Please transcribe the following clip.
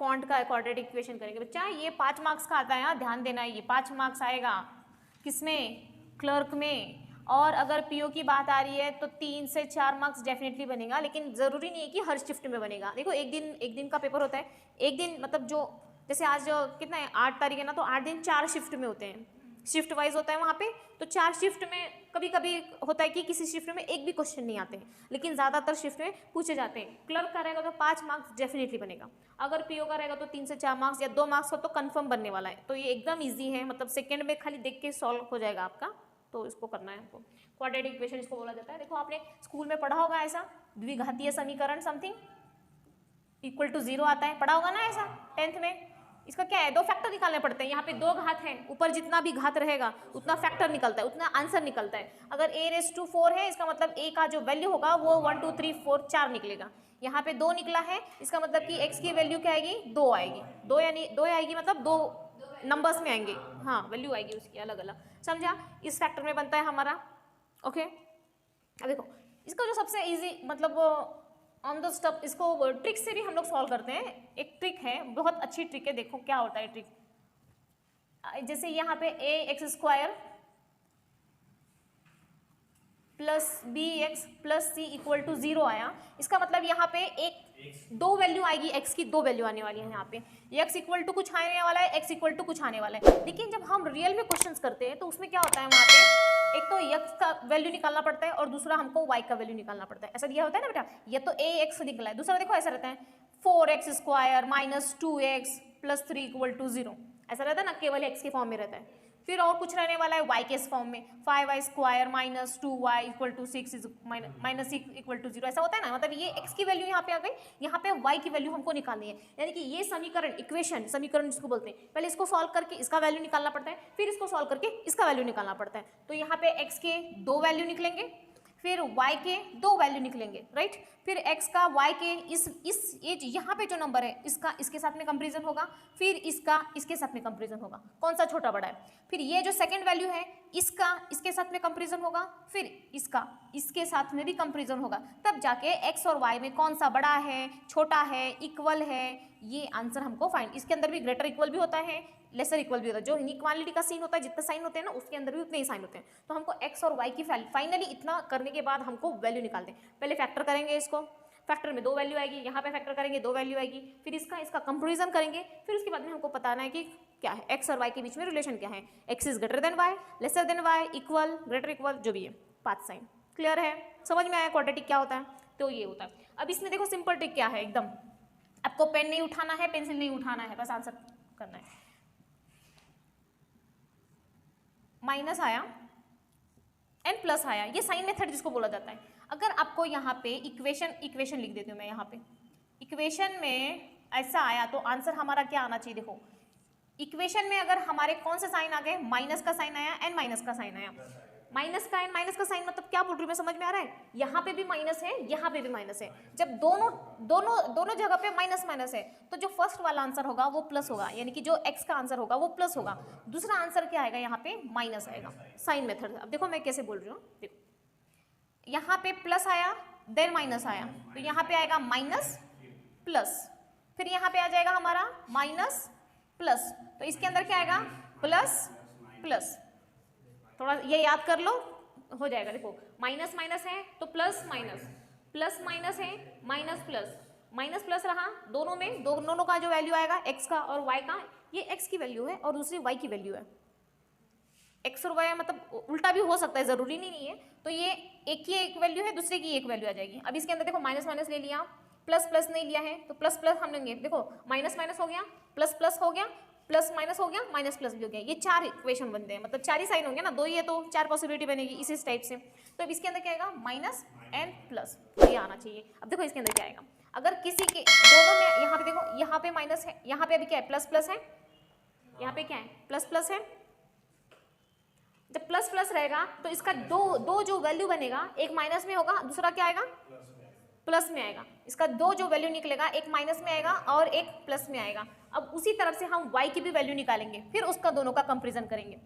Quant का quadratic equation करेंगे बच्चा। ये 5 मार्क्स का आता है, यहाँ ध्यान देना है, ये 5 मार्क्स आएगा किसमें, क्लर्क में। और अगर पीओ की बात आ रही है तो 3 से 4 मार्क्स डेफिनेटली बनेगा, लेकिन ज़रूरी नहीं है कि हर शिफ्ट में बनेगा। देखो एक दिन का पेपर होता है, एक दिन मतलब जो जैसे आज जो कितना है 8 तारीख है ना, तो 8 दिन 4 शिफ्ट में होते हैं, शिफ्ट वाइज होता है वहाँ पे। तो 4 शिफ्ट में कभी कभी होता है कि किसी शिफ्ट में एक भी क्वेश्चन नहीं आते हैं, लेकिन ज़्यादातर शिफ्ट में पूछे जाते हैं। क्लर्क का रहेगा तो 5 मार्क्स डेफिनेटली बनेगा, अगर पीओ का रहेगा तो 3 से 4 मार्क्स या 2 मार्क्स हो तो कंफर्म बनने वाला है। तो ये एकदम ईजी है, मतलब सेकेंड में खाली देख के सॉल्व हो जाएगा आपका, तो इसको करना है आपको। क्वाड्रेटिक इक्वेशन इसको बोला जाता है। देखो आपने स्कूल में पढ़ा होगा ऐसा, द्विघातीय समीकरण समथिंग इक्वल टू 0 आता है, पढ़ा होगा ना ऐसा 10th में। इसका क्या है, 2 फैक्टर निकालने पड़ते हैं। यहाँ पे 2 घात है, ऊपर जितना भी घात रहेगा उतना फैक्टर निकलता है, उतना आंसर निकलता है। अगर a⁴ है, इसका मतलब a का जो वैल्यू होगा वो 1 2 3 4 4 निकलेगा। यहाँ पे 2 निकला है, इसका मतलब कि x की वैल्यू क्या आएगी, 2 आएगी। 2 यानी 2 आएगी मतलब 2 नंबर्स में आएंगे, हाँ वैल्यू आएगी उसकी अलग अलग, समझा। इस फैक्टर में बनता है हमारा, ओके। अब देखो इसका जो सबसे इजी मतलब ऑन द स्टॉप, इसको ट्रिक से भी हम लोग सॉल्व करते हैं। एक ट्रिक है, बहुत अच्छी ट्रिक है, देखो क्या होता है ट्रिक। जैसे यहाँ पे ax² plus bx plus c equal to 0 आया, इसका मतलब यहाँ पे दो वैल्यू आएगी, x की 2 वैल्यू आने वाली है। यहाँ पे x इक्वल टू कुछ आने वाला है, x इक्वल टू कुछ आने वाला है। लेकिन जब हम रियल में क्वेश्चंस करते हैं तो उसमें क्या होता है, वहाँ पे एक तो x का वैल्यू निकालना पड़ता है और दूसरा हमको y का वैल्यू निकालना पड़ता है। ऐसा दिया होता है ना बेटा, ये तो ax निकला है, दूसरा देखो ऐसा रहता है 4x² minus 2x plus 3 equal to 0, ऐसा रहता है ना, केवल x के फॉर्म में रहता है। फिर और कुछ रहने वाला है y के फॉर्म में, 5y² minus 2y equal to 6 minus 6 equal to 0, ऐसा होता है ना। मतलब ये x की वैल्यू यहाँ पे आ गई, यहाँ पे y की वैल्यू हमको निकालनी है। यानी कि ये समीकरण, इक्वेशन समीकरण जिसको बोलते हैं, पहले इसको सॉल्व करके इसका वैल्यू निकालना पड़ता है, फिर इसको सॉल्व करके इसका वैल्यू निकालना पड़ता है। तो यहाँ पे x के 2 वैल्यू निकलेंगे, फिर y के 2 वैल्यू निकलेंगे, राइट। फिर x का y के इस यहाँ पे जो नंबर है इसका इसके साथ में कंपैरिजन होगा, फिर इसका इसके साथ में कंपैरिजन होगा, कौन सा छोटा बड़ा है। फिर ये जो सेकंड वैल्यू है इसका इसके साथ में कंपैरिजन होगा, फिर इसका इसके साथ में भी कंपैरिजन होगा, तब जाके x और y में कौन सा बड़ा है, छोटा है, इक्वल है, ये आंसर हमको फाइंड। इसके अंदर भी ग्रेटर इक्वल भी होता है, लेसर इक्वल भी होता है। जो इनइक्वालिटी का साइन होता है, जितने साइन होते हैं ना उसके अंदर भी उतने ही साइन होते हैं। तो हमको x और y की फाइनली इतना करने के बाद हमको वैल्यू निकालते हैं। पहले फैक्टर करेंगे, इसको फैक्टर में 2 वैल्यू आएगी, यहाँ पे फैक्टर करेंगे 2 वैल्यू आएगी, फिर इसका कंपैरिजन करेंगे, फिर उसके बाद में हमको बताना है कि क्या है x और y के बीच में रिलेशन क्या है, x is greater than y, lesser than y, equal, greater equal, जो भी है 5 साइन। क्लियर है, समझ में आया क्वाड्रेटिक क्या होता है, तो ये होता है। अब इसमें देखो सिंपल ट्रिक क्या है, एकदम आपको पेन नहीं उठाना है, पेंसिल नहीं उठाना है, बस आंसर करना है। माइनस आया एन प्लस आया, ये साइन मेथड जिसको बोला जाता है। अगर आपको यहाँ पे इक्वेशन लिख देती हूँ मैं, यहाँ पे इक्वेशन में ऐसा आया तो आंसर हमारा क्या आना चाहिए। देखो इक्वेशन में अगर हमारे कौन से साइन आ गए, माइनस का साइन आया, एन माइनस का साइन आया, माइनस का एन माइनस का साइन मतलब क्या बोल रही हूँ मैं, समझ में आ रहा है। यहाँ पे भी माइनस है, यहाँ पे भी माइनस है, जब दोनों जगह पे माइनस माइनस है तो जो फर्स्ट वाला आंसर होगा वो प्लस होगा, यानी कि जो x का आंसर होगा वो प्लस होगा, दूसरा आंसर क्या आएगा, यहाँ पे माइनस आएगा, साइन मेथड। अब देखो मैं कैसे बोल रही हूँ, देखो यहाँ पे प्लस आया देन माइनस आया, तो यहाँ पे आएगा माइनस प्लस, फिर यहाँ पे आ जाएगा हमारा माइनस प्लस, तो इसके अंदर क्या आएगा, प्लस प्लस। थोड़ा ये याद कर लो, हो जाएगा। देखो माइनस माइनस है तो प्लस माइनस, प्लस माइनस है माइनस प्लस, माइनस प्लस रहा, दोनों में दोनों का जो वैल्यू आएगा x का और y का, ये x की वैल्यू है और दूसरी y की वैल्यू है। x और y मतलब उल्टा भी हो सकता है, जरूरी नहीं है। तो ये एक की एक वैल्यू है, दूसरे की एक वैल्यू आ जाएगी। अब इसके अंदर देखो माइनस माइनस ले लिया, प्लस प्लस नहीं लिया है, तो प्लस प्लस हम लेंगे। देखो माइनस माइनस हो गया, प्लस प्लस हो गया, प्लस माइनस हो गया, माइनस प्लस भी हो गया, ये 4 इक्वेशन बनते हैं, मतलब 4 ही साइन होंगे ना, 2 ही है तो 4 पॉसिबिलिटी बनेगी इसी टाइप से। तो अब इसके अंदर क्या आएगा, माइनस एन प्लस, ये आना चाहिए। अब देखो इसके अंदर क्या आएगा, अगर किसी के दोनों में, यहाँ पे देखो यहाँ पे माइनस है, यहाँ पे अभी क्या है, प्लस प्लस है, यहाँ पे क्या है, प्लस प्लस है। जब प्लस प्लस रहेगा तो इसका दो जो वैल्यू बनेगा, एक माइनस में होगा, दूसरा क्या आएगा, प्लस में आएगा। इसका दो जो वैल्यू निकलेगा, एक माइनस में आएगा और एक प्लस में आएगा। अब उसी तरफ से हम y की भी वैल्यू निकालेंगे, फिर उसका दोनों का कंपैरिजन करेंगे।